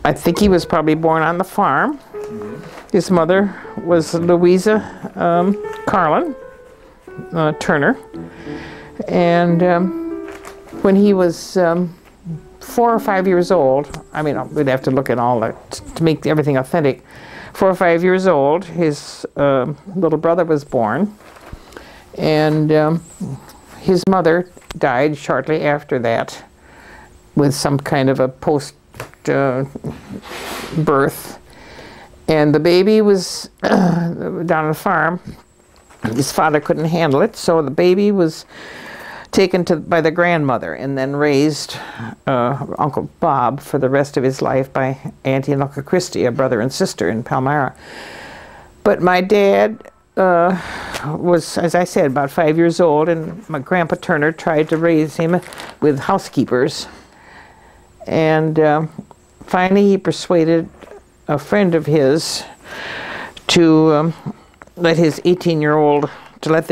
I think he was probably born on the farm. His mother was Louise Carlin Turner. And when he was 4 or 5 years old, I mean, we'd have to look at all that to make everything authentic. 4 or 5 years old, his little brother was born. And his mother died shortly after that with some kind of a post-birth. And the baby was down on the farm. His father couldn't handle it, so the baby was taken by the grandmother and then raised Uncle Bob for the rest of his life by Auntie and Uncle Christy, a brother and sister in Palmyra. But my dad was, as I said, about 5 years old, and my Grandpa Turner tried to raise him with housekeepers. And finally he persuaded a friend of his to let their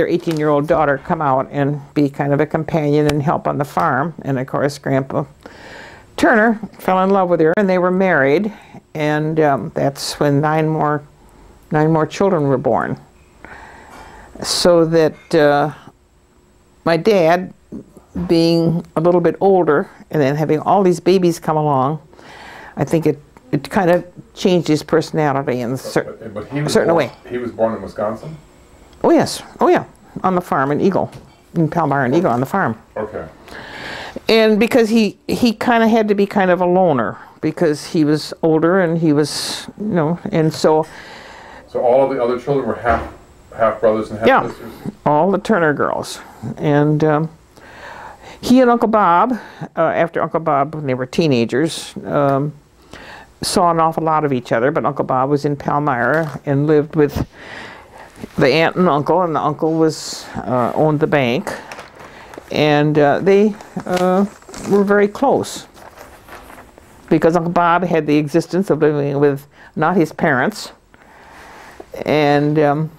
18-year-old daughter come out and be kind of a companion and help on the farm. And of course, Grandpa Turner fell in love with her, and they were married. And that's when nine more children were born. So that my dad, being a little bit older and then having all these babies come along, I think it kind of changed his personality in a certain way. He was born in Wisconsin? Oh yes, oh yeah, on the farm in Eagle, in Palmyra and Eagle on the farm. Okay. And because he kind of had to be kind of a loner because he was older and he was, you know, and so. So all of the other children were half brothers and half sisters? Yeah, all the Turner girls. And he and Uncle Bob, after Uncle Bob, when they were teenagers, saw an awful lot of each other, but Uncle Bob was in Palmyra and lived with the aunt and uncle, and the uncle owned the bank, and they were very close because Uncle Bob had the existence of living with not his parents, and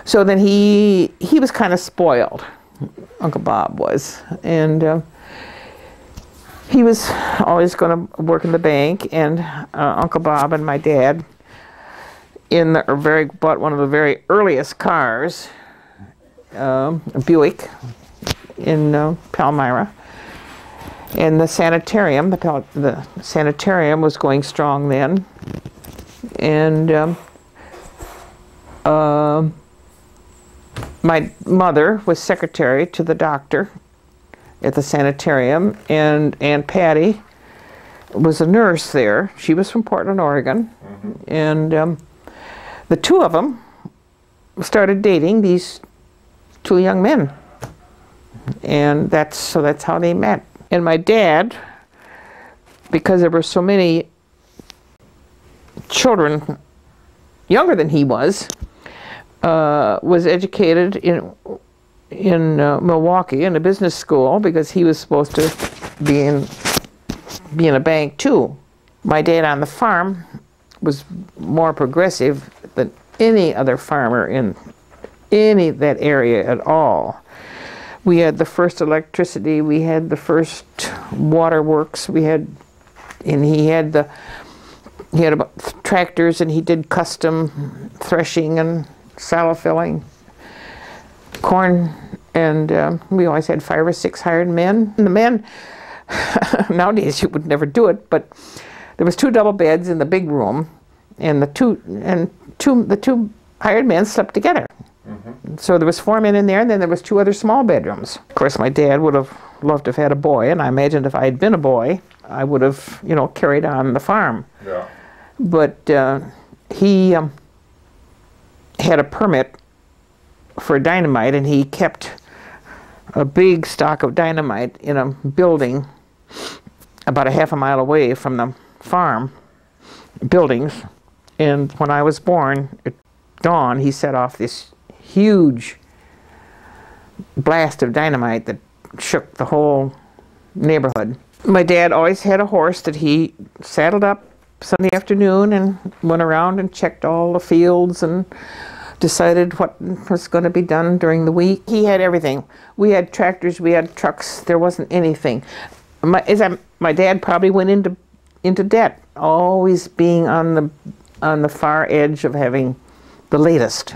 so then he was kind of spoiled, Uncle Bob was, and he was always going to work in the bank, and Uncle Bob and my dad bought one of the very earliest cars, a Buick in Palmyra, and the sanitarium. The sanitarium was going strong then, and my mother was secretary to the doctor at the sanitarium, and Aunt Patty was a nurse there. She was from Portland, Oregon, and the two of them started dating these two young men, and that's how they met. And my dad, because there were so many children younger than he was educated in Milwaukee in a business school because he was supposed to be in a bank too. My dad on the farm was more progressive than any other farmer in that area at all. We had the first electricity, we had the first waterworks, he had about tractors, and he did custom threshing and sallow filling, corn, and we always had 5 or 6 hired men. And the men, nowadays you would never do it, but there was 2 double beds in the big room, and the two hired men slept together. So there was 4 men in there, and then there was 2 other small bedrooms. Of course, my dad would have loved to have had a boy, and I imagined if I had been a boy, I would have, you know, carried on the farm. Yeah. But he had a permit for dynamite, and he kept a big stock of dynamite in a building about a half a mile away from the farm buildings. And when I was born, at dawn, he set off this huge blast of dynamite that shook the whole neighborhood. My dad always had a horse that he saddled up Sunday afternoon and went around and checked all the fields and decided what was going to be done during the week. He had everything. We had tractors, we had trucks, there wasn't anything. My dad probably went into into debt, always being on the far edge of having the latest.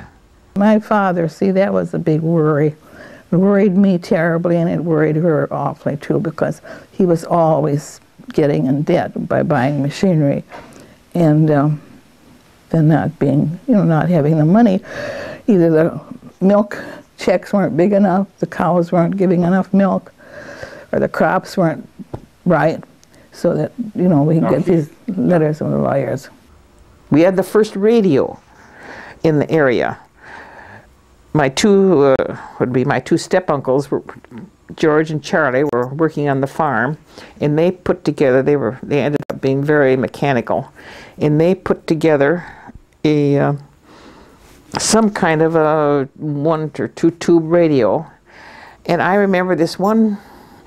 My father, see, that was a big worry. It worried me terribly, and it worried her awfully too, because he was always getting in debt by buying machinery, and then not being, not having the money. Either the milk checks weren't big enough, the cows weren't giving enough milk, or the crops weren't right, so that, we could get these letters from the lawyers. We had the first radio in the area. My two step-uncles, George and Charlie, were working on the farm, and they put together, they ended up being very mechanical, and they put together some kind of a 1 or 2 tube radio. And I remember this one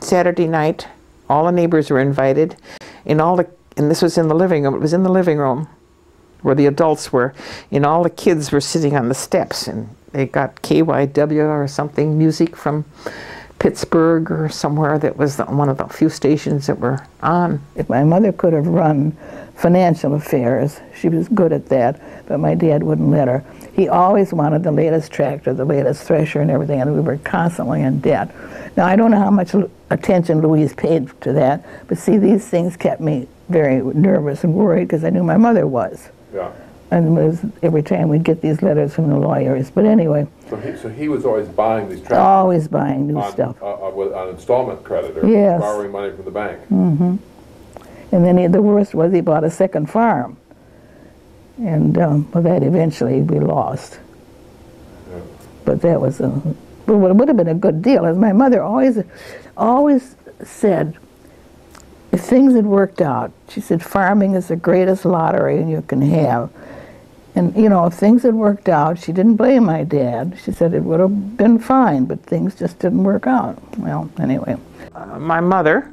Saturday night, all the neighbors were invited, and this was in the living room. It was in the living room where the adults were, and all the kids were sitting on the steps, and they got KYW or something, music from Pittsburgh or somewhere. That was one of the few stations that were on. If my mother could have run financial affairs, she was good at that, but my dad wouldn't let her. He always wanted the latest tractor, the latest thresher and everything, and we were constantly in debt. Now, I don't know how much attention Louise paid to that, but see, these things kept me very nervous and worried because I knew my mother was. Yeah. And it was every time we'd get these letters from the lawyers. But anyway. So he was always buying these tractors? Always buying new stuff. On installment credit, or yes. borrowing money from the bank? Mm-hmm. And then the worst was he bought a second farm. And well, that eventually we lost. Yeah. But that was it would have been a good deal. As my mother always said, if things had worked out, she said, farming is the greatest lottery you can have. And, if things had worked out, she didn't blame my dad. She said it would have been fine, but things just didn't work out. Well, anyway. My mother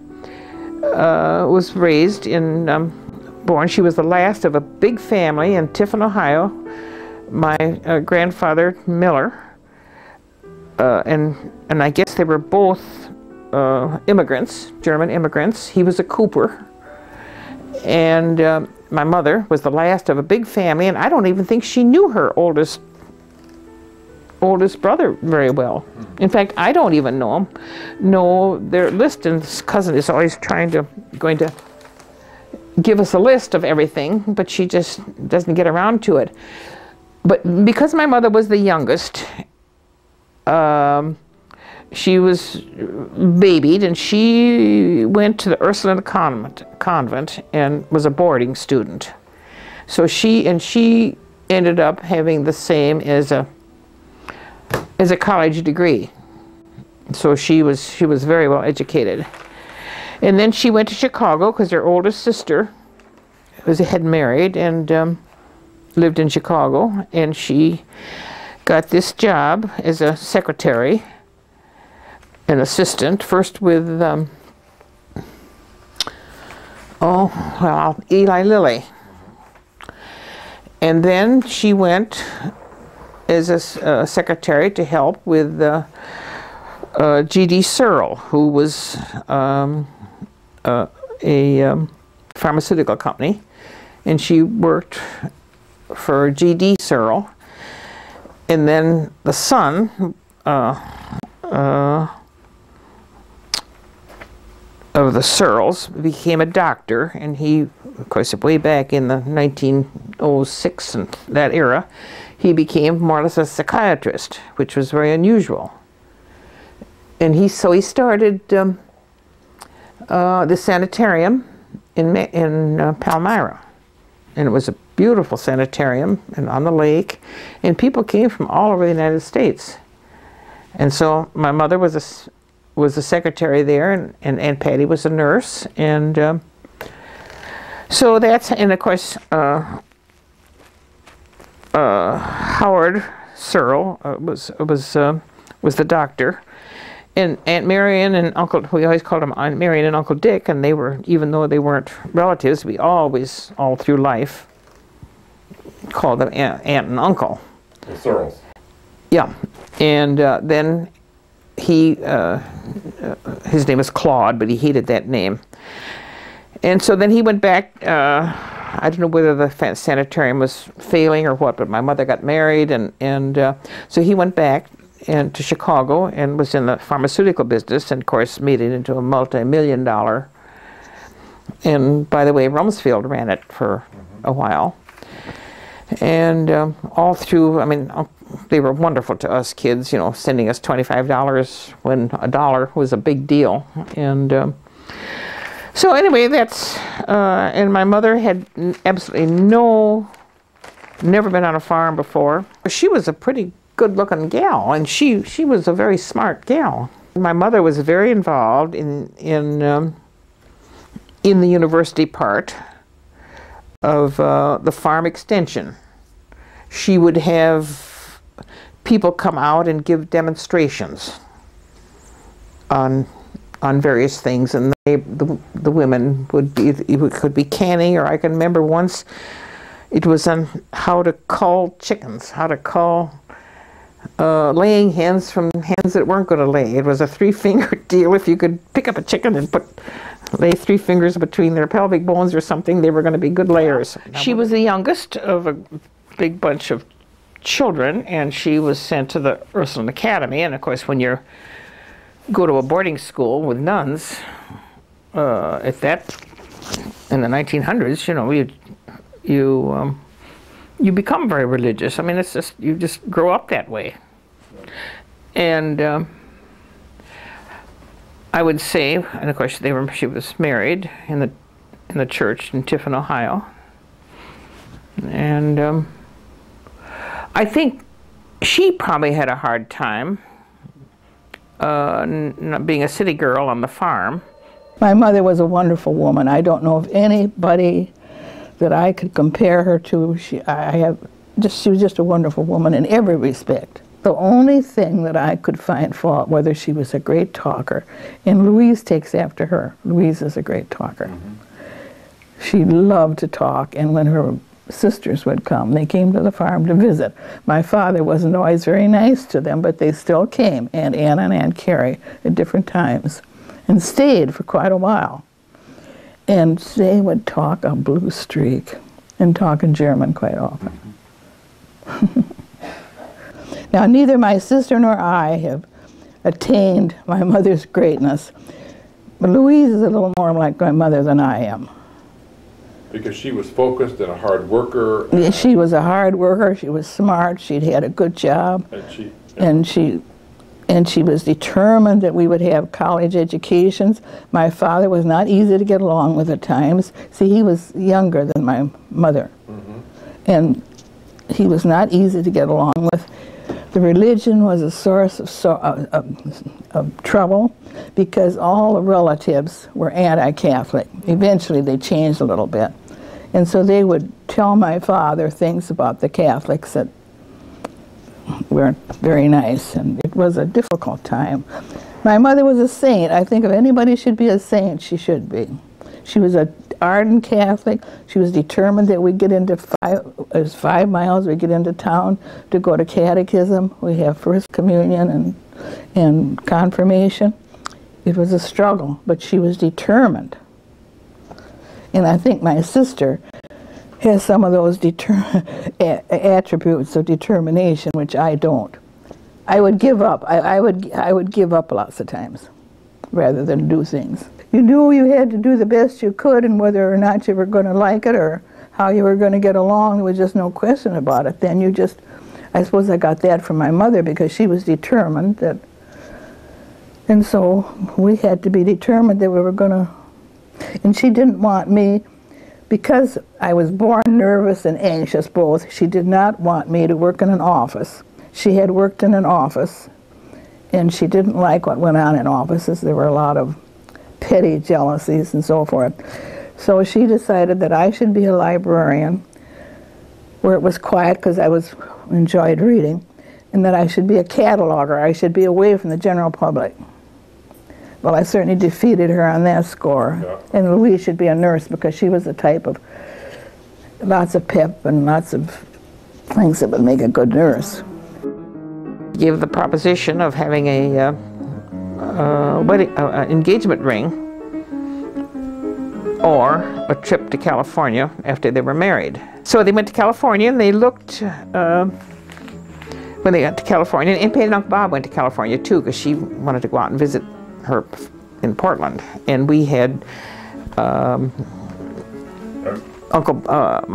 was raised she was the last of a big family in Tiffin, Ohio. My grandfather, Miller, and I guess they were both immigrants, German immigrants. He was a cooper, and my mother was the last of a big family, and I don't even think she knew her oldest brother very well. In fact, I don't even know him. No, their list, and this cousin is always going to give us a list of everything, but she just doesn't get around to it. But because my mother was the youngest, she was babied, and she went to the Ursuline convent and was a boarding student. So she ended up having the same as a college degree. So she was very well educated. And then she went to Chicago because her oldest sister had married and lived in Chicago, and she got this job as a secretary, an assistant, first with Eli Lilly, and then she went as a secretary to help with G.D. Searle, who was a pharmaceutical company, and she worked for G.D. Searle, and then the son of the Searles became a doctor, and he, of course, way back in the 1906 and that era, he became more or less a psychiatrist, which was very unusual. And so he started the sanitarium in Palmyra, and it was a beautiful sanitarium and on the lake, and people came from all over the United States. And so my mother was a secretary there, and Aunt Patty was a nurse, and so that's, and of course Howard Searle was the doctor, and Aunt Marion and Uncle, we always called them Aunt Marion and Uncle Dick, and they were, even though they weren't relatives, we always, all through life, called them Aunt and Uncle. The Searles. Yeah, and then he, his name was Claude, but he hated that name. And so then he went back. I don't know whether the sanitarium was failing or what, but my mother got married, and so he went back to Chicago and was in the pharmaceutical business, and of course made it into a multi-million-dollar. And by the way, Rumsfeld ran it for a while. And all through, I mean, they were wonderful to us kids, you know, sending us $25 when $1 was a big deal. And so anyway, that's, and my mother had absolutely never been on a farm before. She was a pretty good-looking gal, and she was a very smart gal. My mother was very involved in the university part of the farm extension. She would have people come out and give demonstrations on various things, and the women would be, it could be canning, or I can remember once it was on how to cull chickens, how to cull laying hens from hens that weren't going to lay. It was a 3-finger deal. If you could pick up a chicken and lay 3 fingers between their pelvic bones or something, they were going to be good layers. She was the youngest of a big bunch of children, and she was sent to the Ursuline Academy. And of course, when you go to a boarding school with nuns, at that, in the 1900s, you know, you become very religious. I mean, it's just, you just grow up that way. And I would say, and of course she was married in the church in Tiffin, Ohio. And I think she probably had a hard time not being a city girl on the farm. My mother was a wonderful woman. I don't know of anybody that I could compare her to. She was just a wonderful woman in every respect. The only thing that I could find fault, whether she was a great talker, and Louise takes after her. Louise is a great talker. She loved to talk, and when her sisters would come, they came to the farm to visit. My father wasn't always very nice to them, but they still came, Aunt Anna and Aunt Carrie, at different times, and stayed for quite a while. And they would talk a blue streak, and talk in German quite often. Now, neither my sister nor I have attained my mother's greatness, but Louise is a little more like my mother than I am. Because she was focused and a hard worker. Yeah, she was a hard worker. She was smart. She'd had a good job, and she was determined that we would have college educations. My father was not easy to get along with at times. See, he was younger than my mother, and he was not easy to get along with. The religion was a source of trouble because all the relatives were anti-Catholic. Eventually they changed a little bit. And so they would tell my father things about the Catholics that weren't very nice, and it was a difficult time. My mother was a saint. I think if anybody should be a saint, she should be. She was an ardent Catholic. She was determined that we get into 5 miles, we get into town to go to catechism. We have First Communion and confirmation. It was a struggle, but she was determined. And I think my sister has some of those attributes of determination, which I don't. I would give up. I would give up lots of times rather than do things. You knew you had to do the best you could, and whether or not you were going to like it or how you were going to get along, there was just no question about it. Then you just, I suppose I got that from my mother because she was determined that, and so we had to be determined that we were going to, and she didn't want me, because I was born nervous and anxious both, she did not want me to work in an office. She had worked in an office, and she didn't like what went on in offices. There were a lot of petty jealousies and so forth. So she decided that I should be a librarian where it was quiet because I enjoyed reading, and that I should be a cataloger. I should be away from the general public. Well, I certainly defeated her on that score. Yeah. And Louise should be a nurse because she was the type of lots of pep and lots of things that would make a good nurse. Give the proposition of having a wedding, engagement ring or a trip to California after they were married. So they went to California and they looked, when they got to California, and Aunt Patty and Uncle Bob went to California too because she wanted to go out and visit her in Portland. And we had, my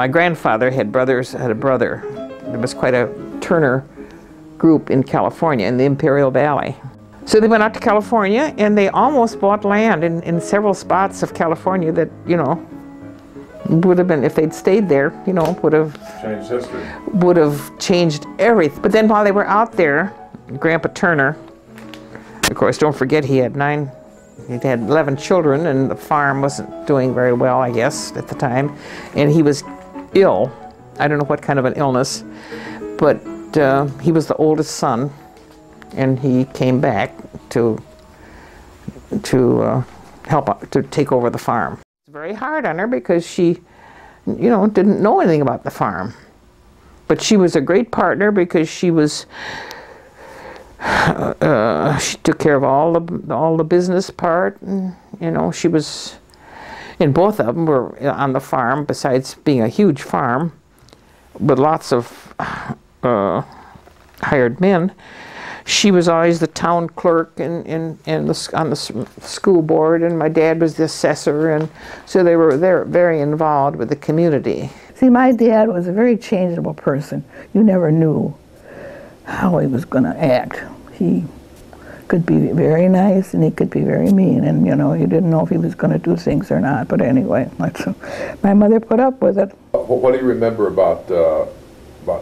grandfather had a brother. There was quite a Turner group in California in the Imperial Valley. So they went out to California and they almost bought land in several spots of California that, you know, would have been, if they'd stayed there, you know, would have changed history. Would have changed everything. But then while they were out there, Grandpa Turner, of course, don't forget he had 11 children, and the farm wasn't doing very well, I guess, at the time. And he was ill. I don't know what kind of an illness, but he was the oldest son, and he came back to help out, to take over the farm. It's very hard on her because she, you know, didn't know anything about the farm. But she was a great partner because she was, she took care of all the business part, and, you know, she was, and both of them were on the farm, besides being a huge farm with lots of hired men. She was always the town clerk and on the school board, and my dad was the assessor, and so they were very involved with the community. See, my dad was a very changeable person. You never knew how he was going to act. He could be very nice and he could be very mean, and you know, you didn't know if he was going to do things or not. But anyway, my mother put up with it. What do you remember about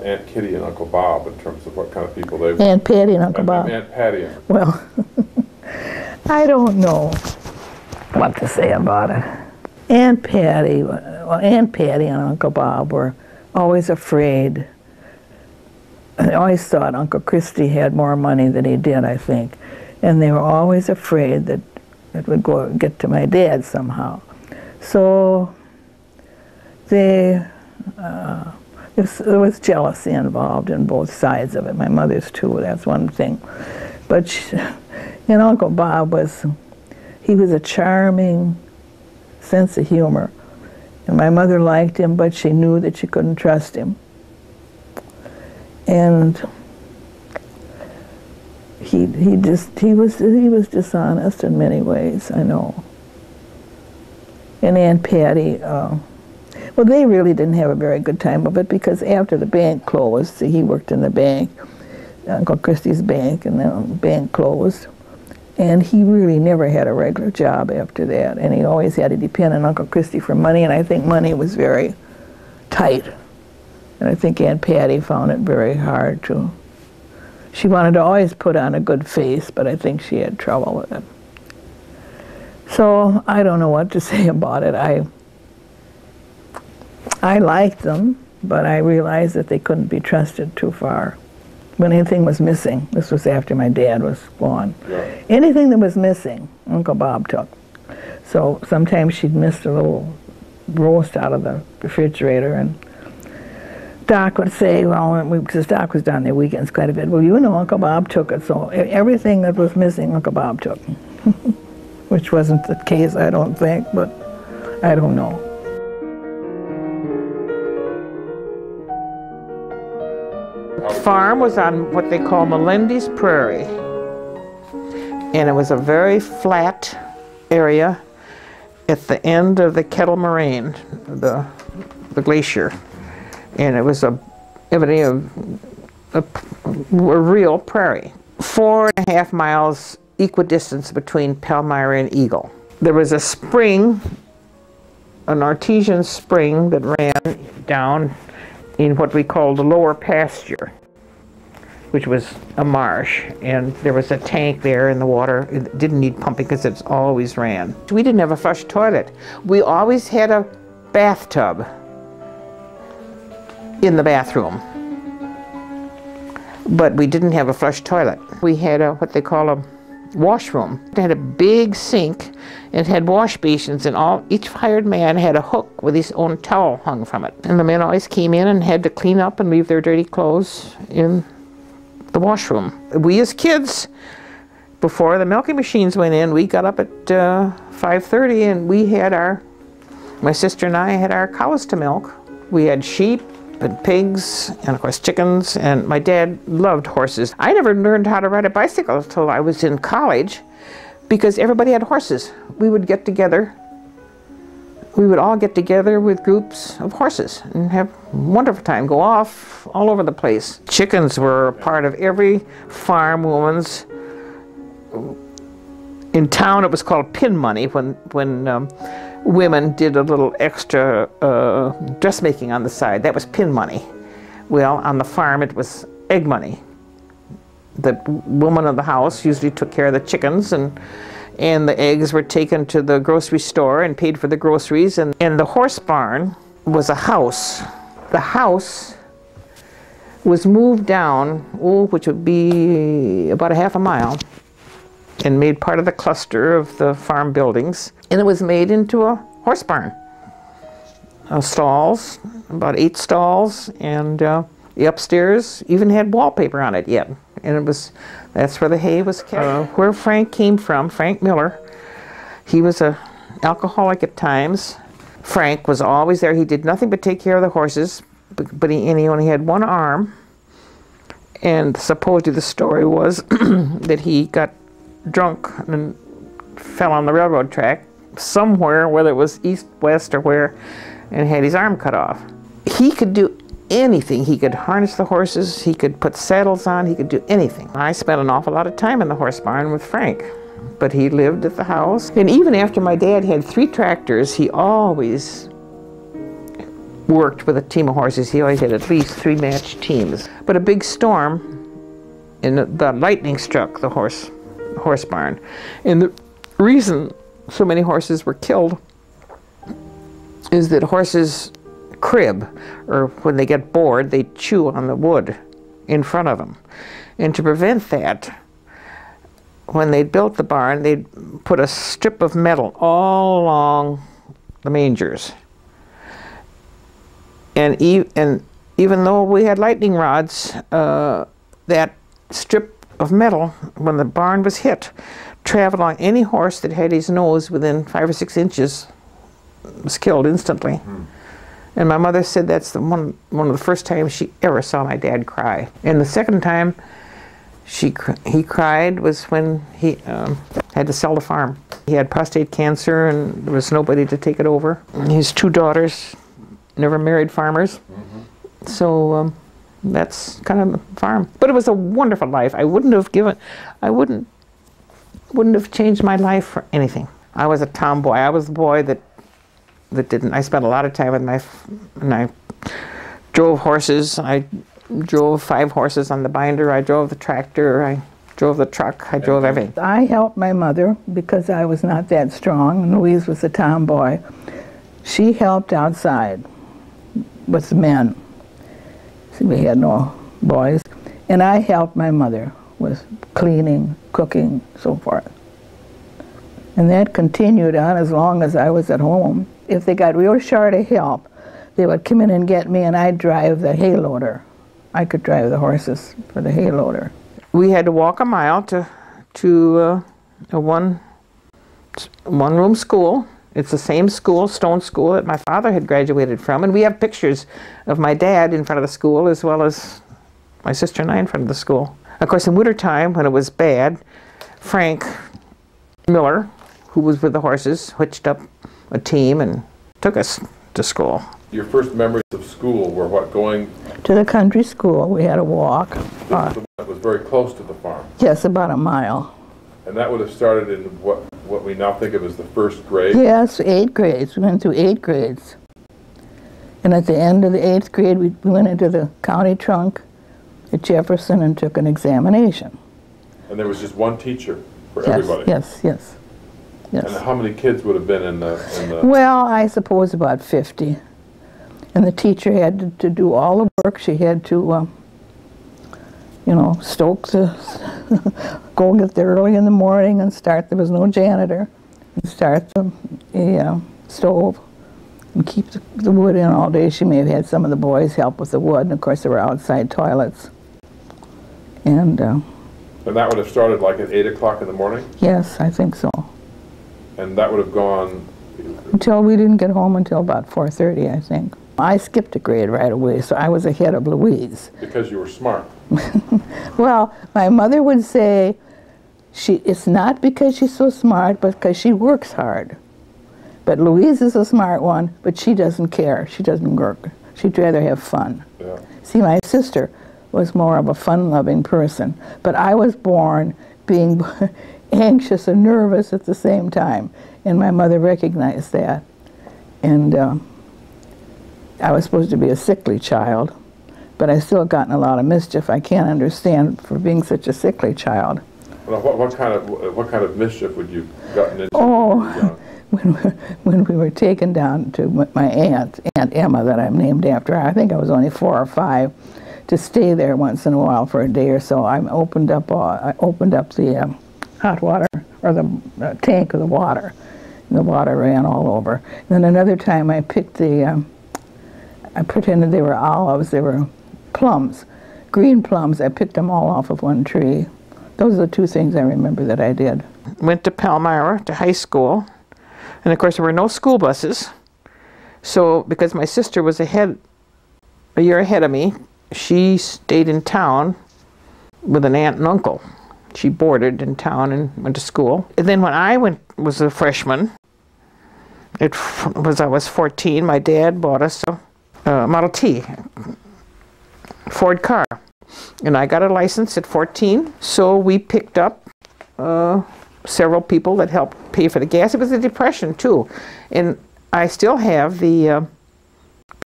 Aunt Kitty and Uncle Bob in terms of what kind of people they were? Aunt Patty and Uncle Bob. Aunt Patty and Well, I don't know what to say about it. Aunt Patty and Uncle Bob were always afraid. They always thought Uncle Christy had more money than he did, I think. And they were always afraid that it would get to my dad somehow. So there was jealousy involved in both sides of it. My mother's too, that's one thing. But and Uncle Bob he was a charming sense of humor. And my mother liked him, but she knew that she couldn't trust him. And he was dishonest in many ways, I know. And Aunt Patty, well, they really didn't have a very good time of it because after the bank closed, he worked in the bank, Uncle Christy's bank, and the bank closed. And he really never had a regular job after that. And he always had to depend on Uncle Christy for money, and I think money was very tight. And I think Aunt Patty found it very hard to. She wanted to always put on a good face, but I think she had trouble with it. So I don't know what to say about it. I liked them, but I realized that they couldn't be trusted too far. When anything was missing, this was after my dad was gone, yeah. Anything that was missing, Uncle Bob took. So sometimes she'd missed a little roast out of the refrigerator, and Doc would say, well, because Doc was down there weekends quite a bit, well, you know, Uncle Bob took it, so everything that was missing, Uncle Bob took. Which wasn't the case, I don't think, but I don't know. The farm was on what they call Melendi's Prairie, and it was a very flat area at the end of the Kettle Moraine, the glacier. And it was a real prairie. 4.5 miles equidistance between Palmyra and Eagle. There was a spring, an artesian spring that ran down in what we called the lower pasture, which was a marsh, and there was a tank there in the water. It didn't need pumping because it always ran. We didn't have a flush toilet. We always had a bathtub in the bathroom, but we didn't have a flush toilet. We had what they call a washroom. It had a big sink, and it had wash basins, and each hired man had a hook with his own towel hung from it. And the men always came in and had to clean up and leave their dirty clothes in the washroom. We as kids, before the milking machines went in, we got up at 5:30 and we had our My sister and I had our cows to milk. We had sheep and pigs and of course chickens, and my dad loved horses. I never learned how to ride a bicycle until I was in college because everybody had horses. We would get together. We would all get together with groups of horses and have a wonderful time, go off all over the place. Chickens were a part of every farm woman's. In town it was called pin money when women did a little extra dressmaking on the side. That was pin money. Well, on the farm it was egg money. The woman of the house usually took care of the chickens, and the eggs were taken to the grocery store and paid for the groceries. And the horse barn was a house. The house was moved down, which would be about a half a mile, and made part of the cluster of the farm buildings. And it was made into a horse barn. Stalls, about 8 stalls, and the upstairs even had wallpaper on it yet. And that's where the hay was kept. Where Frank came from, Frank Miller, he was an alcoholic at times. Frank was always there. He did nothing but take care of the horses, but he only had one arm. And supposedly the story was that he got drunk and fell on the railroad track somewhere, whether it was east, west, or where, and had his arm cut off. He could do anything. He could harness the horses, he could put saddles on, he could do anything. I spent an awful lot of time in the horse barn with Frank, but he lived at the house. And even after my dad had 3 tractors, he always worked with a team of horses. He always had at least 3 matched teams. But a big storm, and the lightning struck the horse barn. And the reason so many horses were killed is that horses crib, or when they get bored, they chew on the wood in front of them. And to prevent that, when they built the barn, they'd put a strip of metal all along the mangers. And even though we had lightning rods, that strip of metal, when the barn was hit, traveled on any horse that had his nose within 5 or 6 inches, was killed instantly. Mm. And my mother said that's one of the first times she ever saw my dad cry. And the second time he cried was when he had to sell the farm. He had prostate cancer and there was nobody to take it over. His 2 daughters never married farmers. Mm-hmm. So that's kind of the farm. But it was a wonderful life. I wouldn't have changed my life for anything. I was a tomboy. I was the boy that didn't. I spent a lot of time with and I drove horses. I drove 5 horses on the binder. I drove the tractor. I drove the truck. I drove everything. I helped my mother because I was not that strong, and Louise was a tomboy. She helped outside with the men. See, we had no boys. And I helped my mother with cleaning, cooking, so forth. And that continued on as long as I was at home. If they got real short of help, they would come in and get me, and I'd drive the hay loader. I could drive the horses for the hay loader. We had to walk a mile to a one-room school. It's the same school, stone school, that my father had graduated from, and we have pictures of my dad in front of the school as well as my sister and I in front of the school. Of course, in wintertime, when it was bad, Frank Miller, who was with the horses, hitched up a team and took us to school. Your first memories of school were what, going? To the country school. We had a walk. That was very close to the farm. Yes, about a mile. And that would have started in what we now think of as the first grade? Yes, 8 grades. We went through 8 grades. And at the end of the 8th grade, we went into the county trunk at Jefferson and took an examination. And there was just one teacher for everybody? Yes. And how many kids would have been in the... Well, I suppose about 50. And the teacher had to do all the work. She had to, stoke the... go get there early in the morning and start. There was no janitor. And start the stove and keep the wood in all day. She may have had some of the boys help with the wood. And, of course, there were outside toilets. And that would have started like at 8 o'clock in the morning? Yes, I think so. And that would have gone Until we didn't get home until about 4:30, I think. I skipped a grade right away, so I was ahead of Louise. Because you were smart. Well, my mother would say, it's not because she's so smart, but because she works hard. But Louise is a smart one, but she doesn't care. She doesn't work. She'd rather have fun. Yeah. See, my sister was more of a fun-loving person, but I was born being anxious and nervous at the same time, and my mother recognized that. And I was supposed to be a sickly child, but I still got in a lot of mischief. I can't understand for being such a sickly child. Well, what kind of mischief would you gotten into? Oh, when we were taken down to my Aunt Emma, that I'm named after. I think I was only 4 or 5, to stay there once in a while for a day or so. I opened up the hot water, or the tank of the water, and the water ran all over. And then another time I picked I pretended they were olives, they were plums, green plums. I picked them all off of one tree. Those are the 2 things I remember that I did. Went to Palmyra, to high school, and of course there were no school buses. So because my sister was a year ahead of me, she stayed in town with an aunt and uncle. She boarded in town and went to school. And then when I was a freshman, I was 14, my dad bought us a Model T, Ford car. And I got a license at 14, so we picked up several people that helped pay for the gas. It was a Depression too, and I still have the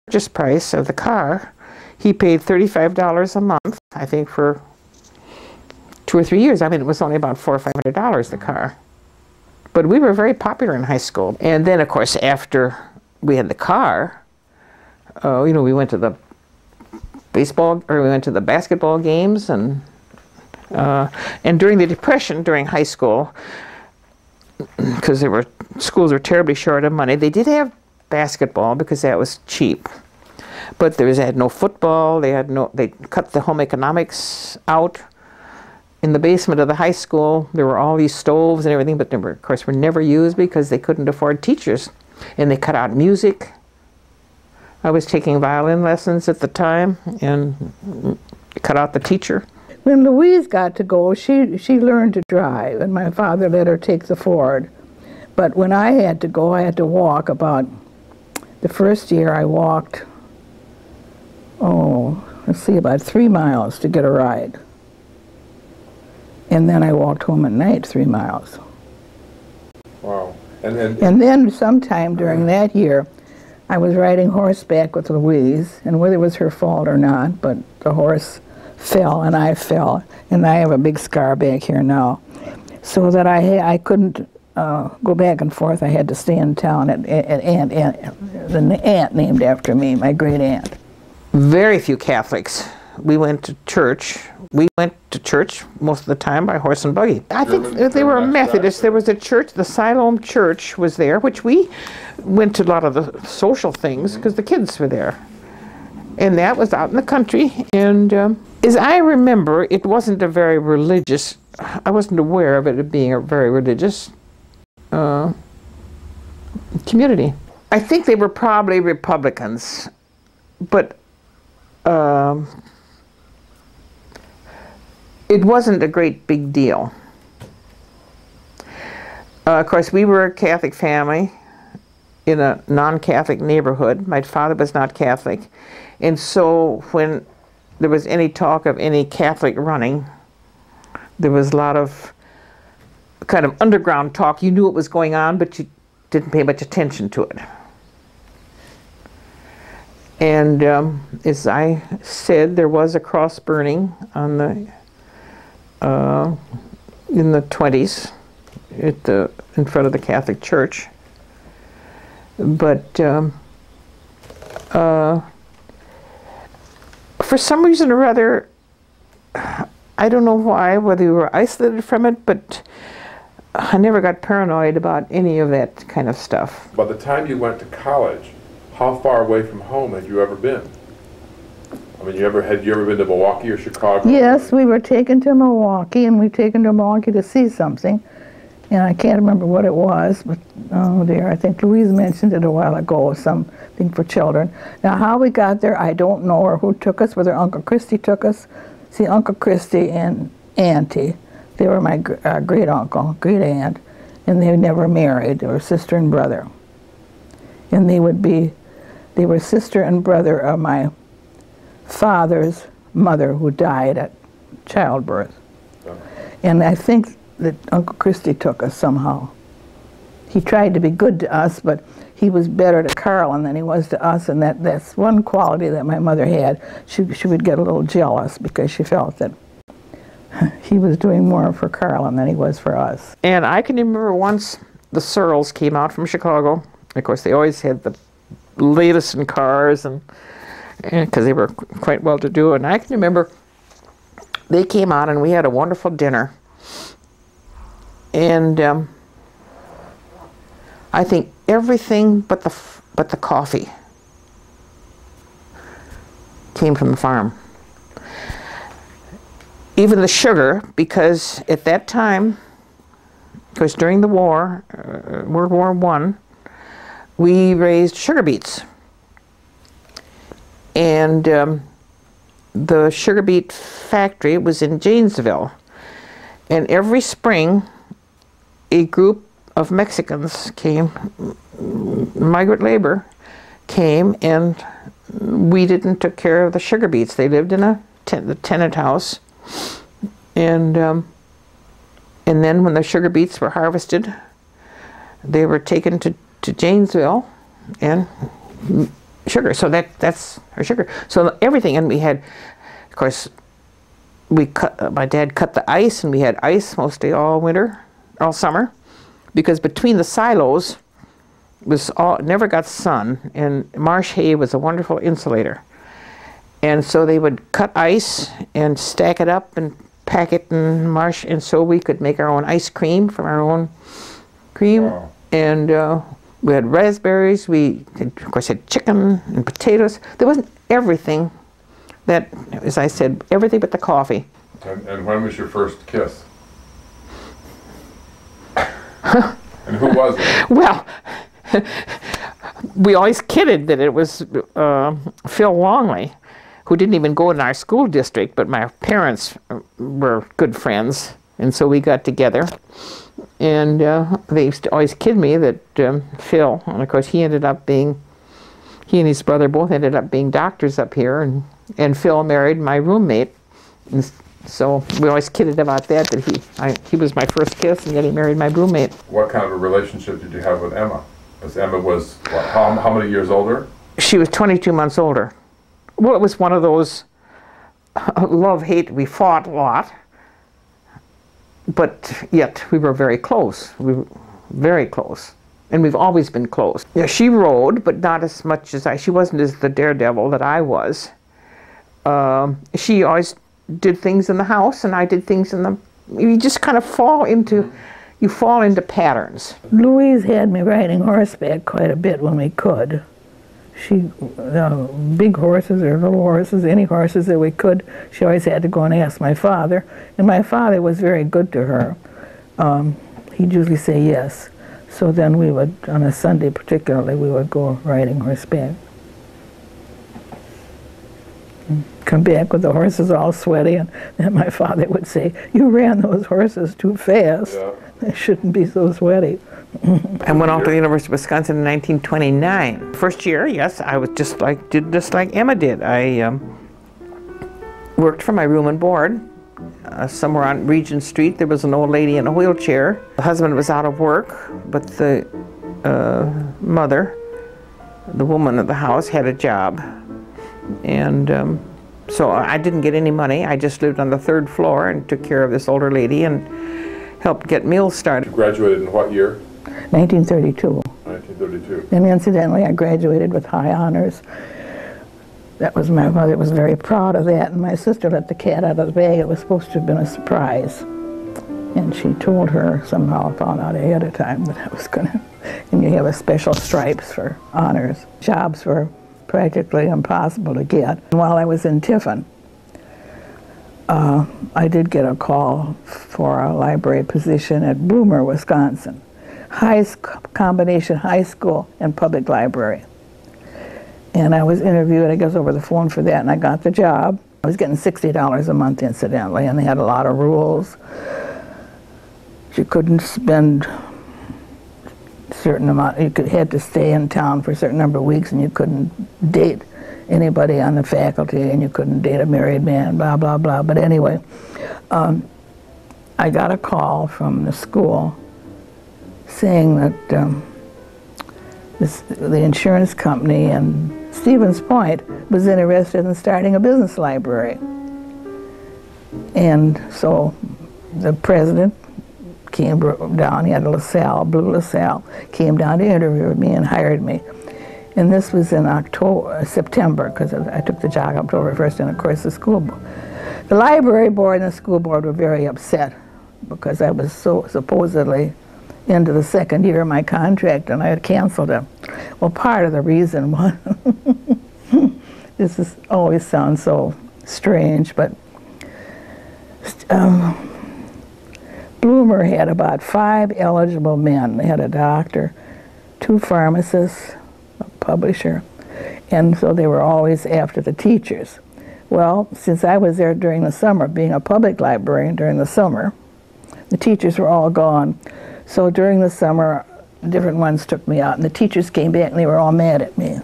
purchase price of the car. He paid $35 a month, I think, for 2 or 3 years. I mean, it was only about $400 or $500 the car. But we were very popular in high school. And then, of course, after we had the car, you know, we went to the we went to the basketball games, and during the Depression, during high school, because schools were terribly short of money, they did have basketball because that was cheap. But they had no football. They cut the home economics out. In the basement of the high school, there were all these stoves and everything, but they were, of course, were never used because they couldn't afford teachers. And they cut out music. I was taking violin lessons at the time, and cut out the teacher. When Louise got to go, she learned to drive, and my father let her take the Ford. But when I had to go, I had to walk about, the first year I walked, about 3 miles to get a ride. And then I walked home at night 3 miles. Wow. And then sometime during that year, I was riding horseback with Louise, and whether it was her fault or not, but the horse fell and I fell, and I have a big scar back here now. So that I couldn't go back and forth. I had to stay in town at the aunt named after me, my great aunt. Very few Catholics. We went to church. We went to church most of the time by horse and buggy. I think they were a Methodist. There was a church, the Siloam Church was there, which we went to a lot of the social things because the kids were there. And that was out in the country. And as I remember, it wasn't a very religious, I wasn't aware of it being a very religious community. I think they were probably Republicans, but it wasn't a great big deal. Of course, we were a Catholic family in a non-Catholic neighborhood. My father was not Catholic. And so when there was any talk of any Catholic running, there was a lot of kind of underground talk. You knew it was going on, but you didn't pay much attention to it. And as I said, there was a cross burning on in the 20s in front of the Catholic Church. But for some reason or other, I don't know why, whether we were isolated from it, but I never got paranoid about any of that kind of stuff. By the time you went to college, how far away from home had you ever been? I mean, had you ever been to Milwaukee or Chicago? Yes, we were taken to Milwaukee, and we were taken to Milwaukee to see something. And I can't remember what it was, but oh dear, I think Louise mentioned it a while ago, something for children. Now how we got there, I don't know, or who took us, whether Uncle Christy took us. See, Uncle Christy and Auntie, they were my great uncle, great aunt, and they never married. They were sister and brother. And they were sister and brother of my father's mother, who died at childbirth. And I think that Uncle Christy took us somehow. He tried to be good to us, but he was better to Carolyn than he was to us, and that's one quality that my mother had. She would get a little jealous because she felt that he was doing more for Carolyn than he was for us. And I can remember once the Searles came out from Chicago. Of course, they always had the latest in cars, and because they were quite well-to-do. And I can remember they came out, and we had a wonderful dinner. And I think everything but the coffee came from the farm. Even the sugar, because at that time, because during the war, World War I, we raised sugar beets. And the sugar beet factory was in Janesville. And every spring, a group of Mexicans came, migrant labor came, and we took care of the sugar beets. They lived in the tenant house. And then when the sugar beets were harvested, they were taken to Janesville and sugar. So that's our sugar. So everything, and we had, of course, my dad cut the ice, and we had ice mostly all winter, all summer, because between the silos never got sun, and marsh hay was a wonderful insulator. And so they would cut ice and stack it up and pack it in marsh, and so we could make our own ice cream from our own cream. Wow. And we had raspberries. We, of course, had chicken and potatoes. There wasn't everything that, as I said, everything but the coffee. And when was your first kiss? And who was it? Well, we always kidded that it was Phil Longley, who didn't even go in our school district, but my parents were good friends, and so we got together. And they used to always kid me that Phil, and of course he and his brother both ended up being doctors up here, and Phil married my roommate. And so we always kidded about that he was my first kiss, and yet he married my roommate. What kind of a relationship did you have with Emma? Because Emma was, what, how many years older? She was 22 months older. Well, it was one of those love-hate. We fought a lot, but yet we were very close. We were very close, and we've always been close. Yeah, she rode, but not as much as she wasn't as the daredevil that I was. She always did things in the house, and I did things in the. You just kind of fall into patterns. Louise had me riding horseback quite a bit when we could. Big horses or little horses, any horses that we could, she always had to go and ask my father. And my father was very good to her. He'd usually say yes. So then we would, on a Sunday particularly, we would go riding horseback. Come back with the horses all sweaty, and then my father would say, "You ran those horses too fast. Yeah. They shouldn't be so sweaty." I went off to the University of Wisconsin in 1929. First year, yes, I was did just like Emma did. I worked for my room and board. Somewhere on Regent Street, there was an old lady in a wheelchair. The husband was out of work, but the mother, the woman of the house, had a job. And so I didn't get any money. I just lived on the 3rd floor and took care of this older lady and helped get meals started. You graduated in what year? 1932. 1932. And incidentally, I graduated with high honors. That was, my mother was very proud of that, and my sister let the cat out of the bag. It was supposed to have been a surprise. And she told her, somehow found out ahead of time that I was gonna, and you have a special stripes for honors. Jobs were practically impossible to get. While I was in Tiffin, I did get a call for a library position at Bloomer, Wisconsin. Combination high school and public library. And I was interviewed, I guess, over the phone for that, and I got the job. I was getting $60 a month, incidentally, and they had a lot of rules. You couldn't spend a certain amount, had to stay in town for a certain number of weeks, and you couldn't date anybody on the faculty, and you couldn't date a married man, blah, blah, blah. But anyway, I got a call from the school saying that the insurance company in Stevens Point was interested in starting a business library. And so the president came down, he had a LaSalle, blue LaSalle, came down to interview me and hired me. And this was in September, because I took the job October 1st, and of course the library board and the school board were very upset because I was so supposedly into the second year of my contract and I had canceled it. Well, part of the reason was, this always sounds so strange, but Bloomer had about 5 eligible men. They had a doctor, 2 pharmacists, a publisher, and so they were always after the teachers. Well, since I was there during the summer, being a public librarian during the summer, the teachers were all gone. So during the summer, different ones took me out, and the teachers came back and they were all mad at me.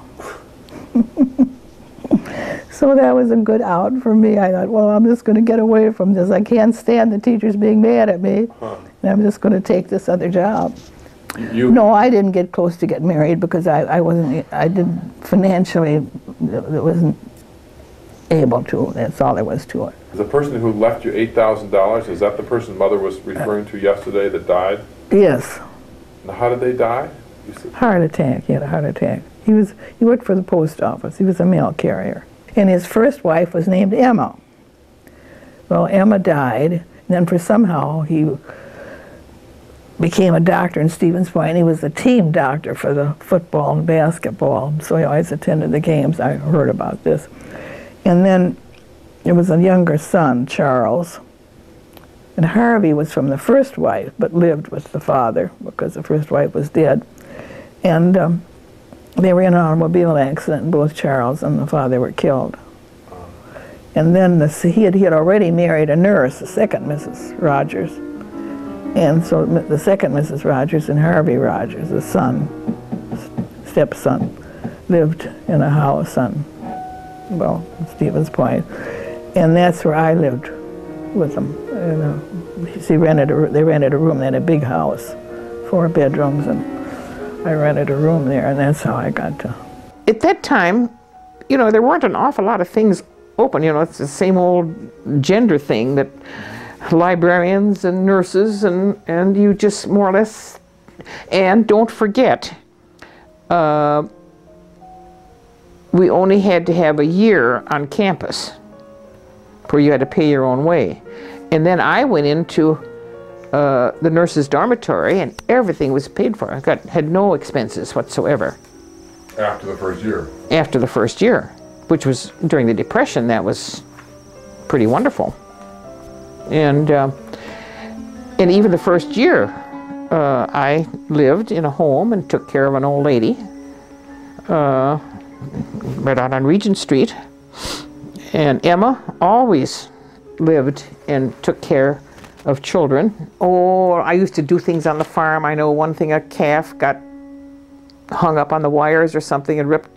So that was a good out for me. I thought, well, I'm just going to get away from this. I can't stand the teachers being mad at me, and I'm just going to take this other job. No, I didn't get close to get married because I didn't financially, wasn't able to. That's all there was to it. The person who left you $8,000, is that the person Mother was referring to yesterday that died? Yes. Now, how did they die? Heart attack. He had a heart attack. He worked for the post office. He was a mail carrier. And his first wife was named Emma. Well, Emma died, and then somehow he became a doctor in Stevens Point. He was the team doctor for the football and basketball, so he always attended the games. I heard about this. And then there was a younger son, Charles, and Harvey was from the first wife, but lived with the father because the first wife was dead. And they were in an automobile accident, and both Charles and the father were killed. And then he had already married a nurse, the second Mrs. Rogers. And so the second Mrs. Rogers and Harvey Rogers, the son, stepson, lived in a house on, well, Stevens Point. And that's where I lived with them. They rented a room. They had a big house, 4 bedrooms, and I rented a room there, and that's how I got to. At that time, you know, there weren't an awful lot of things open. You know, it's the same old gender thing that librarians and nurses and you just more or less, and don't forget, we only had to have a year on campus where you had to pay your own way. And then I went into the nurses' dormitory, and everything was paid for. I had no expenses whatsoever. After the first year? After the first year, which was during the Depression. That was pretty wonderful. And even the first year, I lived in a home and took care of an old lady right out on Regent Street. And Emma always lived and took care of children. Oh, I used to do things on the farm. I know one thing, a calf got hung up on the wires or something and ripped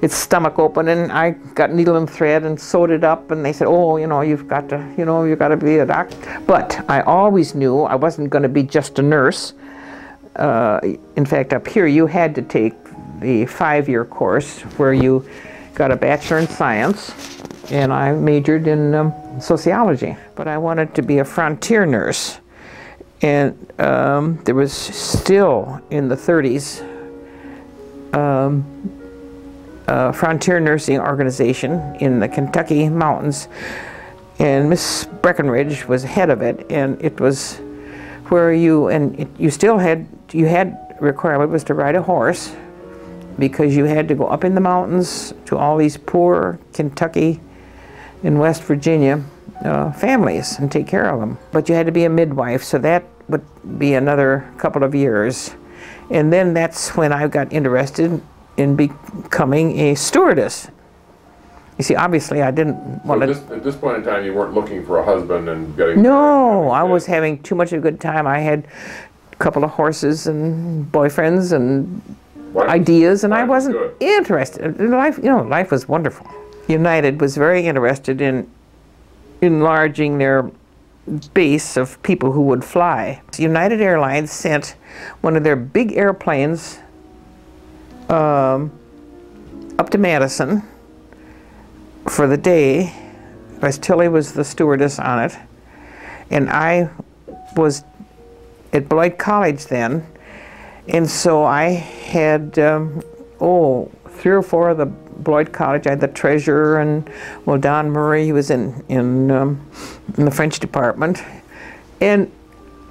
its stomach open, and I got needle and thread and sewed it up, and they said, oh, you know, you've got to be a doctor. But I always knew I wasn't going to be just a nurse. In fact, up here you had to take the 5-year course where you got a bachelor in science, and I majored in sociology. But I wanted to be a frontier nurse. And there was still, in the 30s, a frontier nursing organization in the Kentucky mountains, and Miss Breckenridge was head of it, and it was where you had requirement was to ride a horse, because you had to go up in the mountains to all these poor Kentucky in West Virginia families and take care of them. But you had to be a midwife, so that would be another couple of years. And then that's when I got interested in becoming a stewardess. You see, obviously I didn't want to... At this point in time, you weren't looking for a husband and getting... No, I was having too much of a good time. I had a couple of horses and boyfriends and ideas, and I wasn't interested. Life, you know, life was wonderful. United was very interested in enlarging their base of people who would fly. United Airlines sent one of their big airplanes up to Madison for the day, because Tilly was the stewardess on it, and I was at Beloit College then, and so I had 3 or 4 of the Beloit College. I had the treasurer, and well, Don Murray, he was in the French department, and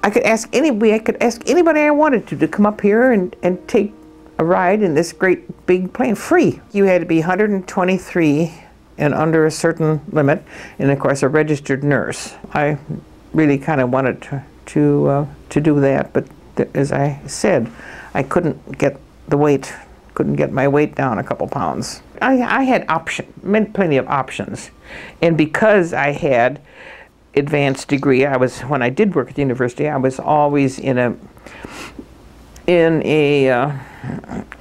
I could ask anybody I wanted to come up here and take a ride in this great big plane free. You had to be 123 and under a certain limit, and of course a registered nurse. I really kind of wanted to do that, but as I said, I couldn't get my weight down a couple pounds. I had plenty of options, and because I had advanced degree, when I did work at the university, I was always in a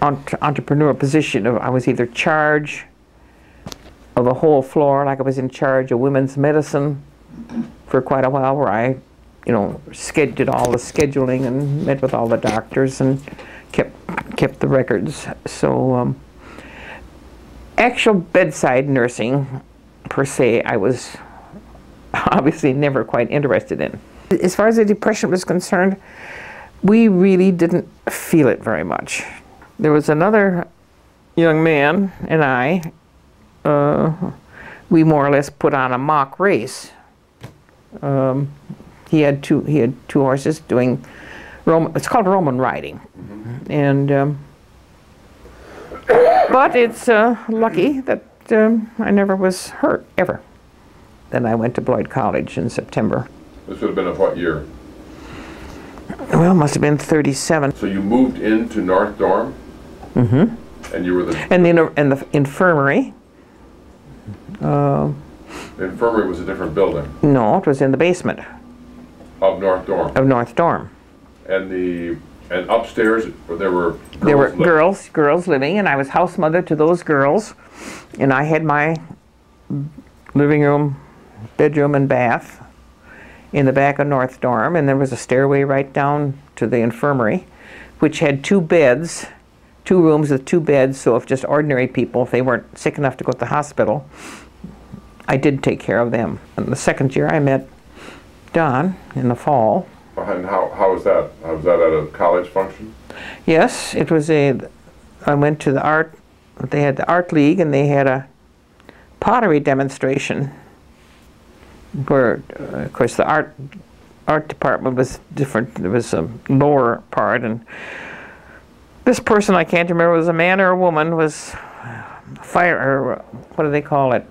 entrepreneurial position. I was either charge of a whole floor, like I was in charge of women's medicine for quite a while, where I, did all the scheduling and met with all the doctors and kept the records. So actual bedside nursing, per se, I was obviously never quite interested in. As far as the depression was concerned, we really didn't feel it very much. There was another young man and I, we more or less put on a mock race. He had two horses doing it's called Roman riding, and but it's lucky that I never was hurt ever. Then I went to Beloit College in September. This would have been of what year? Well, it must have been 37. So you moved into North Dorm? Mm-hmm. And you were the... And the infirmary. The infirmary was a different building? No, it was in the basement. Of North Dorm? Of North Dorm. And upstairs, there were girls living, and I was house mother to those girls, and I had my living room, bedroom, and bath in the back of North Dorm, and there was a stairway right down to the infirmary, which had 2 beds, 2 rooms with 2 beds, so if just ordinary people, if they weren't sick enough to go to the hospital, I did take care of them. In the second year, I met Don in the fall. And how was that? Was that at a college function? Yes, it was I went to they had the art league, and they had a pottery demonstration where, of course, the art department was different. There was a lower part, and this person, I can't remember, was a man or a woman, was what do they call it,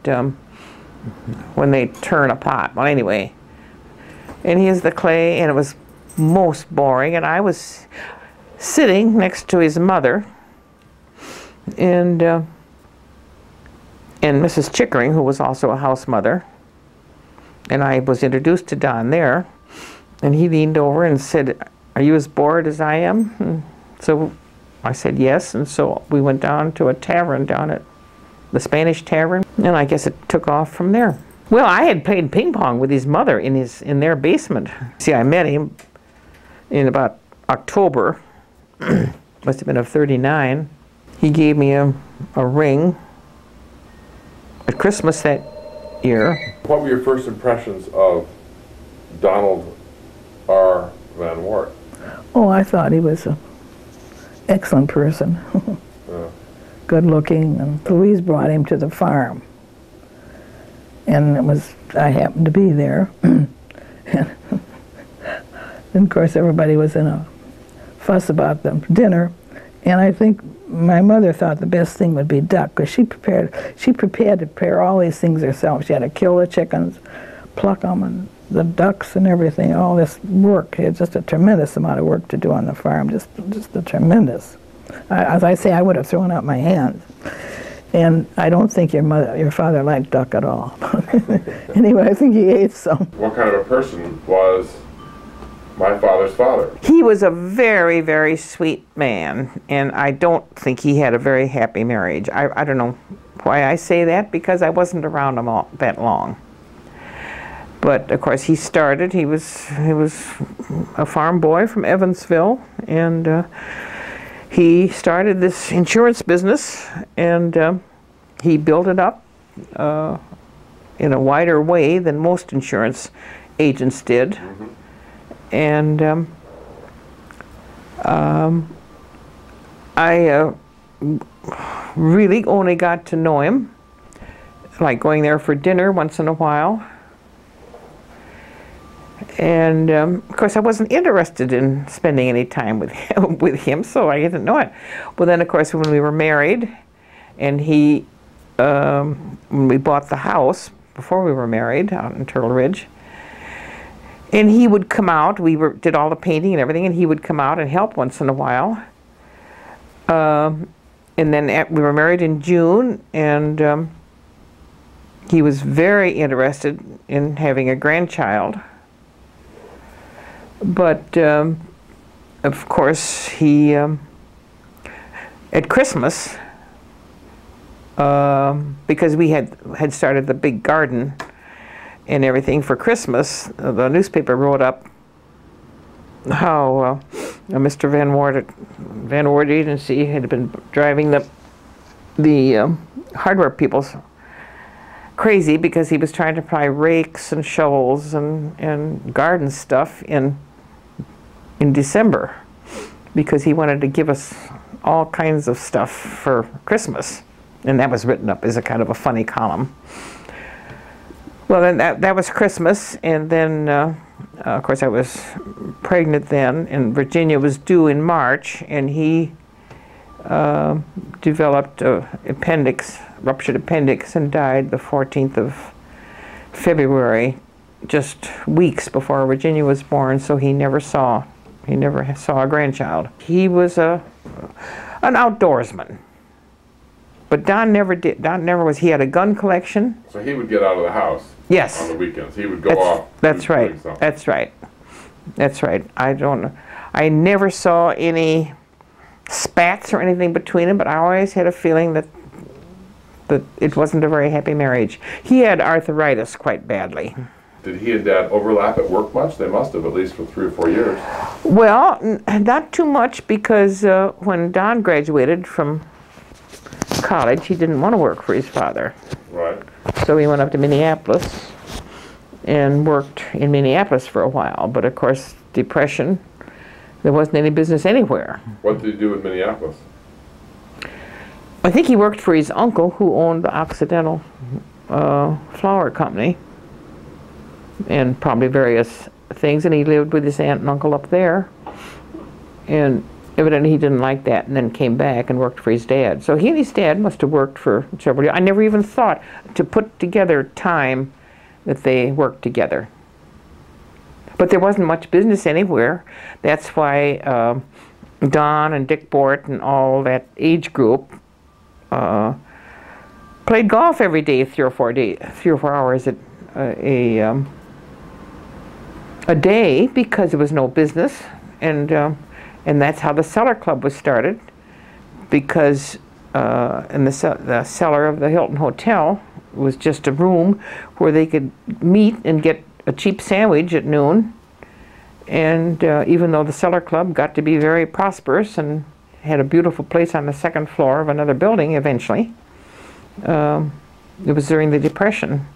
when they turn a pot. Well, anyway, and he has the clay, and it was most boring, and I was sitting next to his mother, and Mrs. Chickering, who was also a house mother, and I was introduced to Don there, and he leaned over and said, "Are you as bored as I am?" And so I said yes, and so we went down to a tavern down at the Spanish Tavern, and I guess it took off from there. Well, I had played ping pong with his mother in their basement. See, I met him in about October, must have been of '39. He gave me a ring at Christmas that year. What were your first impressions of Donald R. Van Wart? Oh, I thought he was an excellent person. Good looking, and Louise brought him to the farm. And I happened to be there. And of course everybody was in a fuss about the dinner, And I think my mother thought the best thing would be duck, because she prepared to prepare all these things herself. She had to kill the chickens, pluck them, and the ducks and everything. All this work. It's just a tremendous amount of work to do on the farm. Just a tremendous. As I say, I would have thrown out my hands. And I don't think your father liked duck at all. Anyway, I think he ate some. What kind of a person was my father's father? He was a very, very sweet man, and I don't think he had a very happy marriage. I don't know why I say that, because I wasn't around him that long. But of course, he was a farm boy from Evansville, and he started this insurance business, and he built it up in a wider way than most insurance agents did. Mm-hmm. And I really only got to know him, like going there for dinner once in a while. And of course, I wasn't interested in spending any time with him, so I didn't know it. Well, then, of course, when we were married, and when we bought the house before we were married out in Turtle Ridge, and he would come out. We did all the painting and everything, and he would come out and help once in a while. And then we were married in June, and he was very interested in having a grandchild. But of course, he at Christmas, because we had started the big garden and everything for Christmas, the newspaper wrote up how Mr. Van Wart at Van Wart Agency had been driving the hardware people crazy, because he was trying to buy rakes and shovels and garden stuff in December, because he wanted to give us all kinds of stuff for Christmas, and that was written up as a kind of a funny column. Well, then that was Christmas, and then of course I was pregnant then, and Virginia was due in March, and he developed a ruptured appendix, and died the 14th of February, just weeks before Virginia was born. So he never saw a grandchild. He was an outdoorsman. But Don never did. Don never was. He had a gun collection. So he would get out of the house. Yes. On the weekends, he would go off. That's right. That's right. That's right. I never saw any spats or anything between them, but I always had a feeling that it wasn't a very happy marriage. He had arthritis quite badly. Did he and Dad overlap at work much? They must have, at least for 3 or 4 years. Well, not too much, because when Don graduated from college, he didn't want to work for his father. Right. So he went up to Minneapolis and worked in Minneapolis for a while. But of course, Depression, there wasn't any business anywhere. What did he do in Minneapolis? I think he worked for his uncle, who owned the Occidental Flour Company, and probably various things, and he lived with his aunt and uncle up there, and evidently he didn't like that, and then came back and worked for his dad. So he and his dad must have worked for several years. I never even thought to put together time that they worked together. But there wasn't much business anywhere. That's why Don and Dick Bort and all that age group played golf every day, 3 or 4 hours a day, because there was no business, and that's how the Cellar Club was started, because in the cellar of the Hilton Hotel was just a room where they could meet and get a cheap sandwich at noon. And even though the Cellar Club got to be very prosperous and had a beautiful place on the 2nd floor of another building eventually, it was during the Depression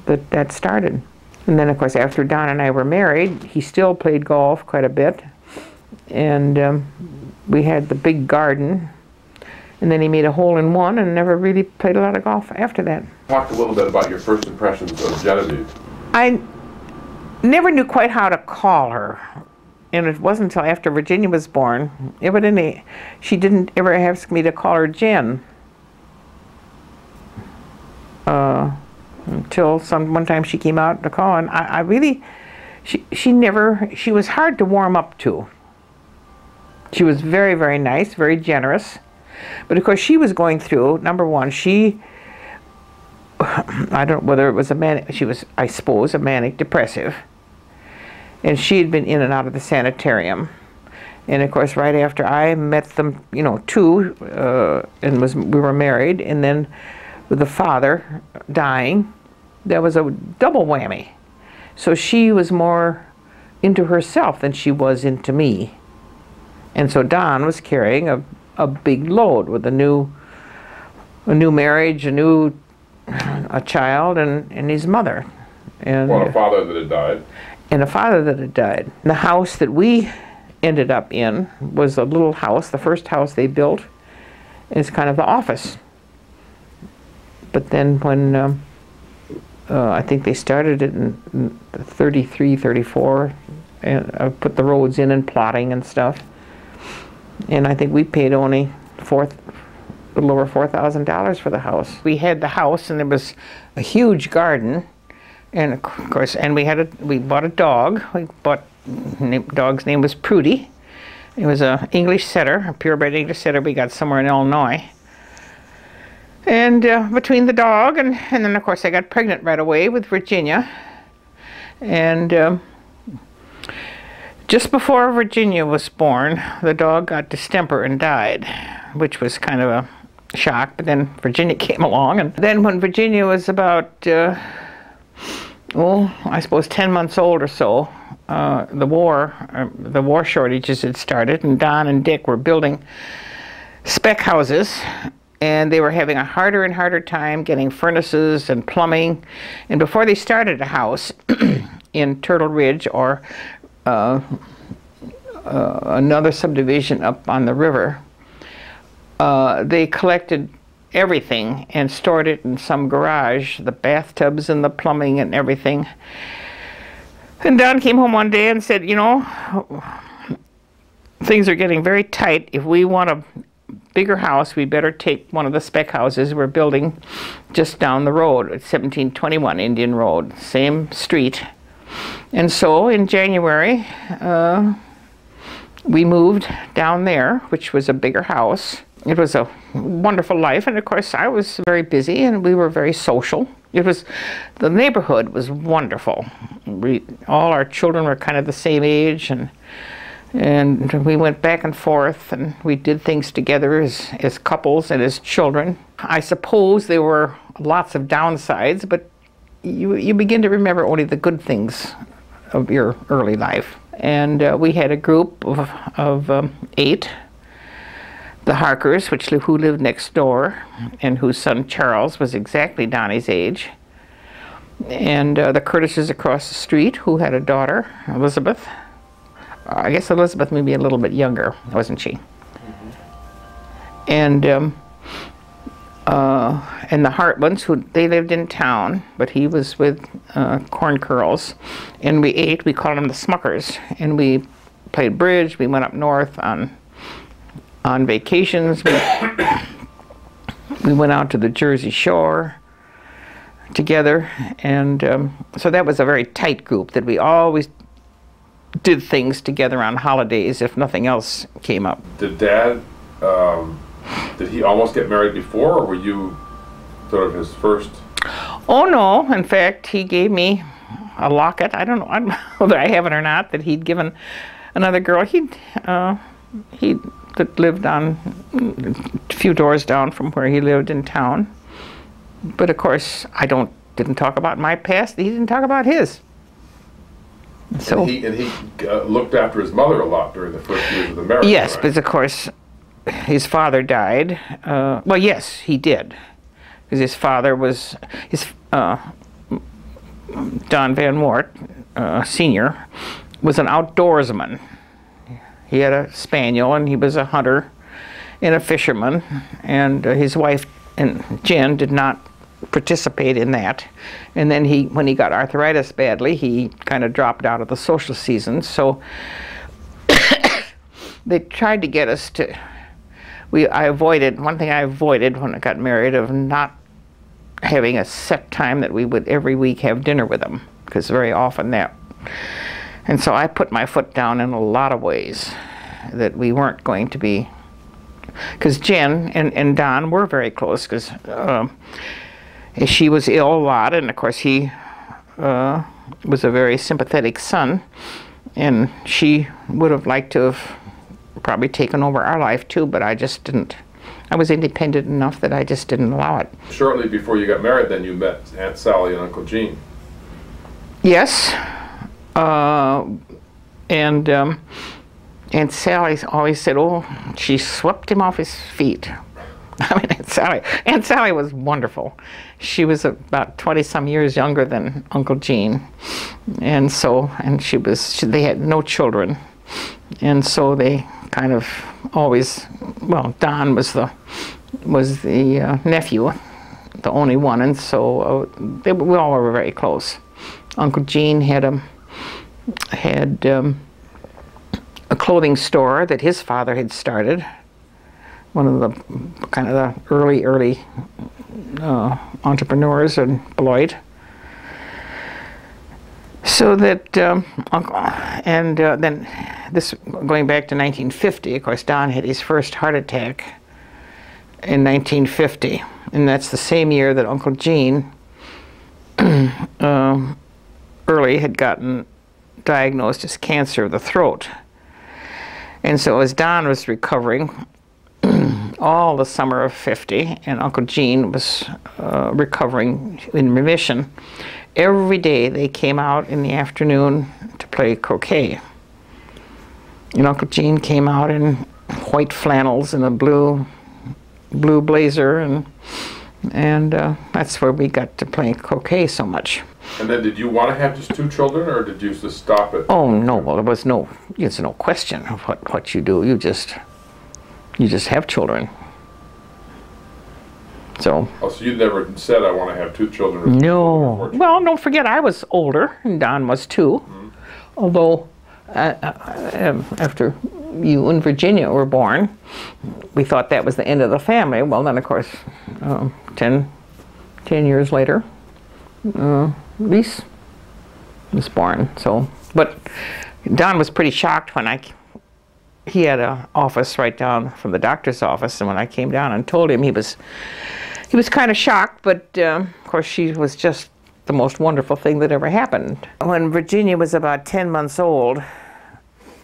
that started. And then, of course, after Don and I were married, he still played golf quite a bit. And we had the big garden. And then he made a hole-in-one and never really played a lot of golf after that. Talk a little bit about your first impressions of Genevieve. I never knew quite how to call her. and it wasn't until after Virginia was born, evidently, she didn't ever ask me to call her Jen. Until one time she came out to call, and I really, she was hard to warm up to. She was very, very nice, very generous. But of course she was going through, number one, I don't know whether it was she was, I suppose, a manic depressive. And she had been in and out of the sanitarium. And of course, right after I met them, you know, too, and we were married, and then with the father dying, that was a double whammy. So she was more into herself than she was into me. And so Don was carrying a big load with a new marriage, a child, and his mother. And a father that had died. And a father that had died. The house that we ended up in was a little house, the first house they built. It's kind of the office. But then when I think they started it in 33, 34, and put the roads in and plotting and stuff. And I think we paid only a little over $4,000 for the house. We had the house, and there was a huge garden, and of course, and we bought a dog. Dog's name was Prudy. It was an English setter, a purebred English setter we got somewhere in Illinois. And between the dog and then of course I got pregnant right away with Virginia. And just before Virginia was born, the dog got distemper and died, which was kind of a shock. But then Virginia came along, and then when Virginia was about, I suppose 10 months old or so, the war shortages had started, and Don and Dick were building spec houses, and they were having a harder and harder time getting furnaces and plumbing. And before they started a house in Turtle Ridge or another subdivision up on the river, they collected everything and stored it in some garage, the bathtubs and the plumbing and everything. And Don came home one day and said, you know, things are getting very tight. If we want a bigger house, we better take one of the spec houses we're building just down the road at 1721 Indian Road, same street. And so in January, we moved down there, which was a bigger house. It was a wonderful life, and of course I was very busy and we were very social. The neighborhood was wonderful. All our children were kind of the same age, and we went back and forth, and we did things together as couples and as children. I suppose there were lots of downsides, but you begin to remember only the good things of your early life. And we had a group of 8. The Harkers, who lived next door, and whose son Charles was exactly Donnie's age. And the Curtises across the street, who had a daughter, Elizabeth. I guess Elizabeth may be a little bit younger, wasn't she? Mm-hmm. And the Hartmans, they lived in town, but he was with Corn Curls. And we called them the Smuckers, and we played bridge. We went up north on vacations. We went out to the Jersey Shore together, and so that was a very tight group that we always did things together on holidays if nothing else came up. Did Dad, did he almost get married before, or were you sort of his first? Oh no, in fact he gave me a locket, I don't know whether I have it or not, that he'd given another girl. That lived on a few doors down from where he lived in town. But of course, I didn't talk about my past. He didn't talk about his. So and he looked after his mother a lot during the first years of the marriage. Yes, right? But of course, his father died. Well, yes, he did, because his father was Don Van Wart, Sr., was an outdoorsman. He had a spaniel, and he was a hunter and a fisherman, and his wife and Jen did not participate in that. And then when he got arthritis badly, he kind of dropped out of the social season. So they tried to get us to, one thing I avoided when I got married, of not having a set time that we would every week have dinner with them, because very often that, and so I put my foot down in a lot of ways that we weren't going to be, because Jen and Don were very close, because she was ill a lot, and of course he was a very sympathetic son, and she would have liked to have probably taken over our life too, but I just didn't. I was independent enough that I just didn't allow it. Shortly before you got married, then you met Aunt Sally and Uncle Gene. Yes, and Aunt Sally always said, "Oh, she swept him off his feet." I mean, Aunt Sally was wonderful. She was about 20-some years younger than Uncle Gene, and they had no children, and so they kind of always, well, Don was the nephew, the only one, and so we all were very close. Uncle Gene had a clothing store that his father had started, one of the kind of the early entrepreneurs in Beloit. So that Uncle, and then this, going back to 1950, of course, Don had his first heart attack in 1950, and that's the same year that Uncle Gene early had gotten diagnosed as cancer of the throat. And so as Don was recovering all the summer of 50, and Uncle Gene was recovering in remission, every day they came out in the afternoon to play croquet. And Uncle Gene came out in white flannels and a blue blazer, and that's where we got to play croquet so much. And then did you want to have just 2 children, or did you just stop it? Oh no, well there's no question of what you do. You just have children. So. Oh, so you never said, I want to have 2 children? No. Well, don't forget, I was older, and Don was too. Mm-hmm. Although, after you and Virginia were born, we thought that was the end of the family. Well, then, of course, 10 years later, Louise was born. So, but Don was pretty shocked when he had an office right down from the doctor's office, and when I came down and told him, he was kind of shocked, but of course she was just the most wonderful thing that ever happened. When Virginia was about 10 months old,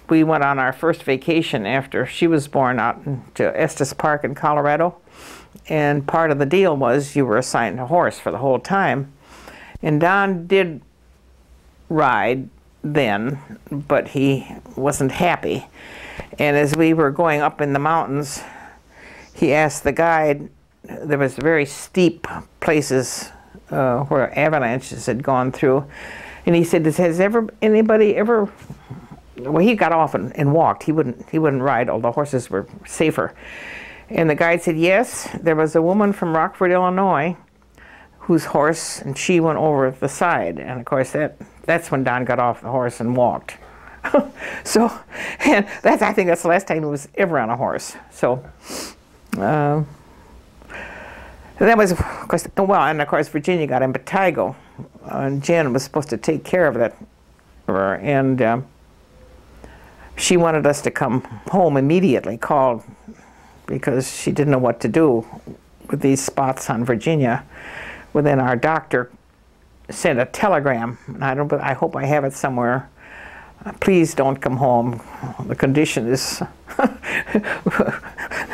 we went on our first vacation after she was born out to Estes Park in Colorado, and part of the deal was you were assigned a horse for the whole time. And Don did ride then, but he wasn't happy. And as we were going up in the mountains, he asked the guide, there was very steep places where avalanches had gone through, and he said, has anybody ever, well, he got off and walked. He wouldn't ride, although horses were safer. And the guide said, yes, there was a woman from Rockford, Illinois, whose horse, and she went over the side. And of course, that's when Don got off the horse and walked. So, and I think that's the last time he was ever on a horse. So, that was, of course, well, and of course Virginia got impetigo, and Jen was supposed to take care of that, and she wanted us to come home immediately, called, because she didn't know what to do with these spots on Virginia. Well, then our doctor sent a telegram, and I hope I have it somewhere. Please don't come home. The condition is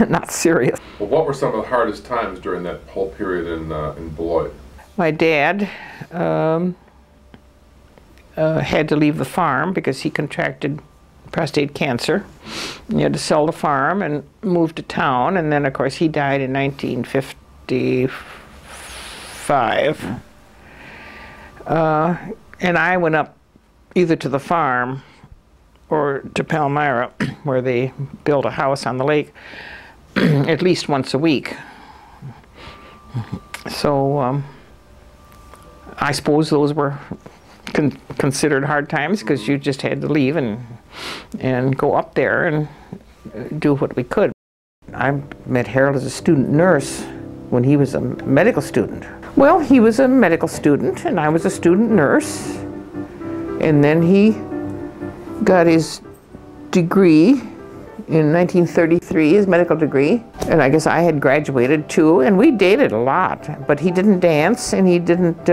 not serious. Well, what were some of the hardest times during that whole period in Beloit? My dad had to leave the farm because he contracted prostate cancer. He had to sell the farm and move to town, and then of course he died in 1955. And I went up either to the farm or to Palmyra, where they built a house on the lake, at least once a week. So I suppose those were considered hard times, because you just had to leave and go up there, do what we could. I met Harold as a student nurse when he was a medical student. Well, he was a medical student and I was a student nurse. And then he got his degree in 1933, his medical degree. And I guess I had graduated too, and we dated a lot. But he didn't dance and he didn't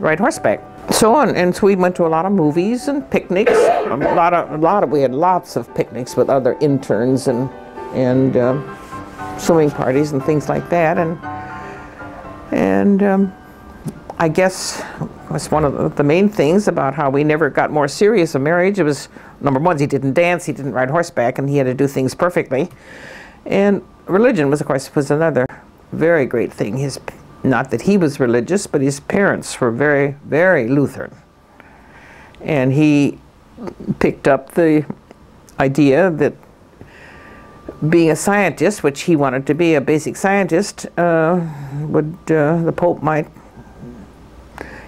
ride horseback. So we went to a lot of movies and picnics. We had lots of picnics with other interns and swimming parties and things like that. And I guess was one of the main things about how we never got more serious of marriage. It was, number one, he didn't dance, he didn't ride horseback, and he had to do things perfectly. And religion was, of course, was another very great thing. Not that he was religious, but his parents were very, very Lutheran. And he picked up the idea that being a scientist, which he wanted to be a basic scientist, the Pope might,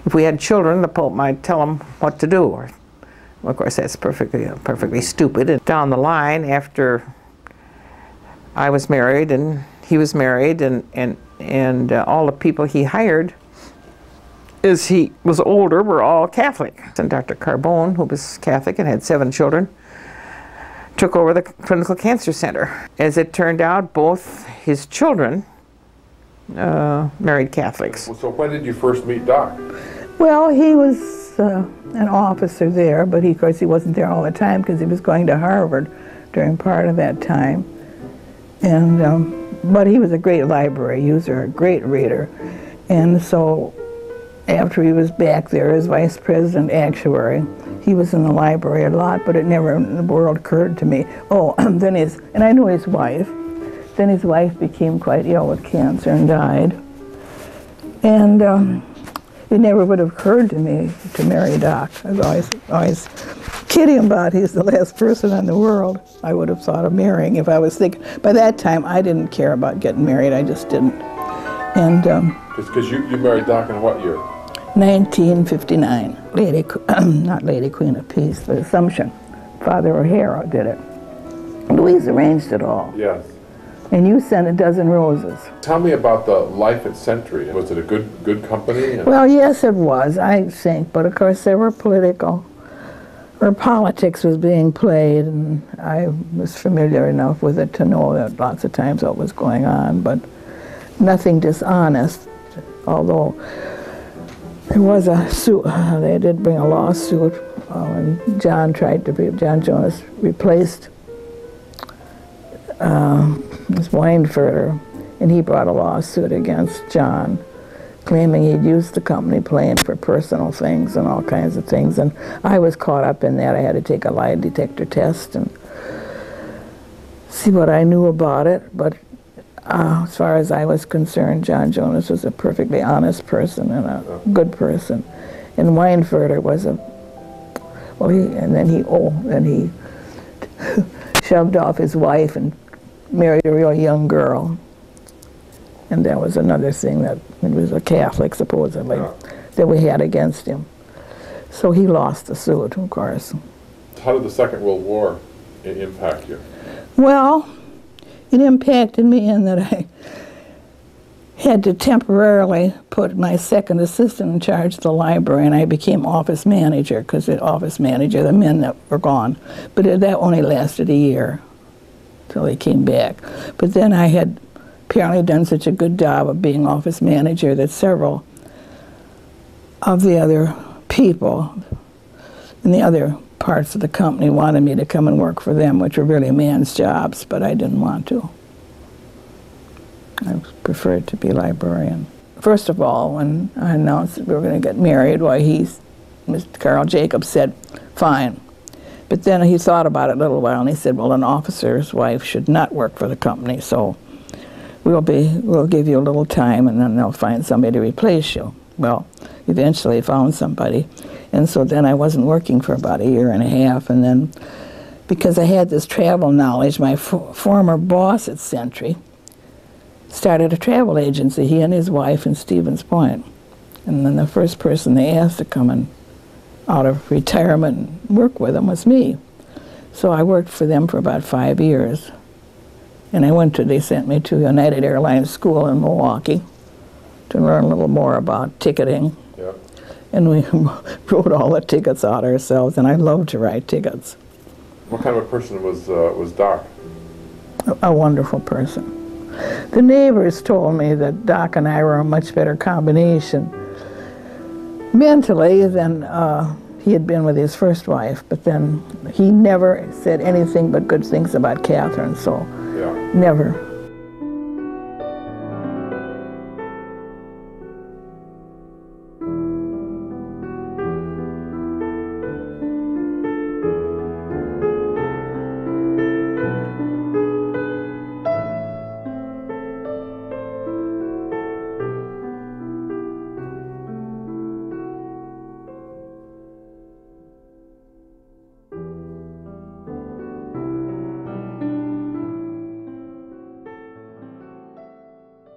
if we had children, the Pope might tell them what to do. Well, of course, that's perfectly stupid. And down the line, after I was married and he was married, and all the people he hired, as he was older, were all Catholic. And Dr. Carbone, who was Catholic and had 7 children, took over the clinical cancer center. As it turned out, both his children married Catholics. So when did you first meet Doc? Well, he was an officer there, but of course he wasn't there all the time because he was going to Harvard during part of that time. And but he was a great library user, a great reader. And so after he was back there as vice president actuary, he was in the library a lot, but it never in the world occurred to me. Oh, and I knew his wife. Then his wife became quite ill with cancer and died. And it never would have occurred to me to marry Doc. I was always kidding about he's the last person in the world I would have thought of marrying if I was thinking. By that time, I didn't care about getting married. I just didn't. And just because you married Doc in what year? 1959. Not Lady Queen of Peace, but Assumption. Father O'Hara did it. Louise arranged it all. Yes. And you sent a dozen roses. Tell me about the life at Century. Was it a good company? Well, yes, it was, I think. But of course, there were politics was being played, and I was familiar enough with it to know that lots of times what was going on, but nothing dishonest. Although there was a suit, they did bring a lawsuit when John Jonas replaced was Weinfurter, and he brought a lawsuit against John, claiming he'd used the company plane for personal things and all kinds of things. And I was caught up in that. I had to take a lie detector test and see what I knew about it. But as far as I was concerned, John Jonas was a perfectly honest person and a good person. And Weinfurter was then he shoved off his wife and married a real young girl. And that was another thing that it was a Catholic, supposedly, that we had against him. So he lost the suit, of course. How did the Second World War impact you? Well, it impacted me in that I had to temporarily put my second assistant in charge of the library, and I became office manager, because the office manager, the men that were gone. But that only lasted a year till they came back. But then I had apparently done such a good job of being office manager that several of the other people in the other parts of the company wanted me to come and work for them, which were really man's jobs, but I didn't want to. I preferred to be librarian. First of all, when I announced that we were going to get married, why Mr. Carl Jacobs said, fine. But then he thought about it a little while and he said, well, an officer's wife should not work for the company, so we'll give you a little time and then they'll find somebody to replace you. Well, eventually found somebody, and so then I wasn't working for about a year and a half, and then because I had this travel knowledge, my former boss at Century started a travel agency, he and his wife in Stevens Point. And then the first person they asked to come in out of retirement and work with them was me. So I worked for them for about 5 years. And they sent me to United Airlines School in Milwaukee to learn a little more about ticketing. Yeah. And we wrote all the tickets out ourselves, and I love to write tickets. What kind of a person was Doc? A wonderful person. The neighbors told me that Doc and I were a much better combination mentally than he had been with his first wife, but then he never said anything but good things about Catherine, so Yeah. never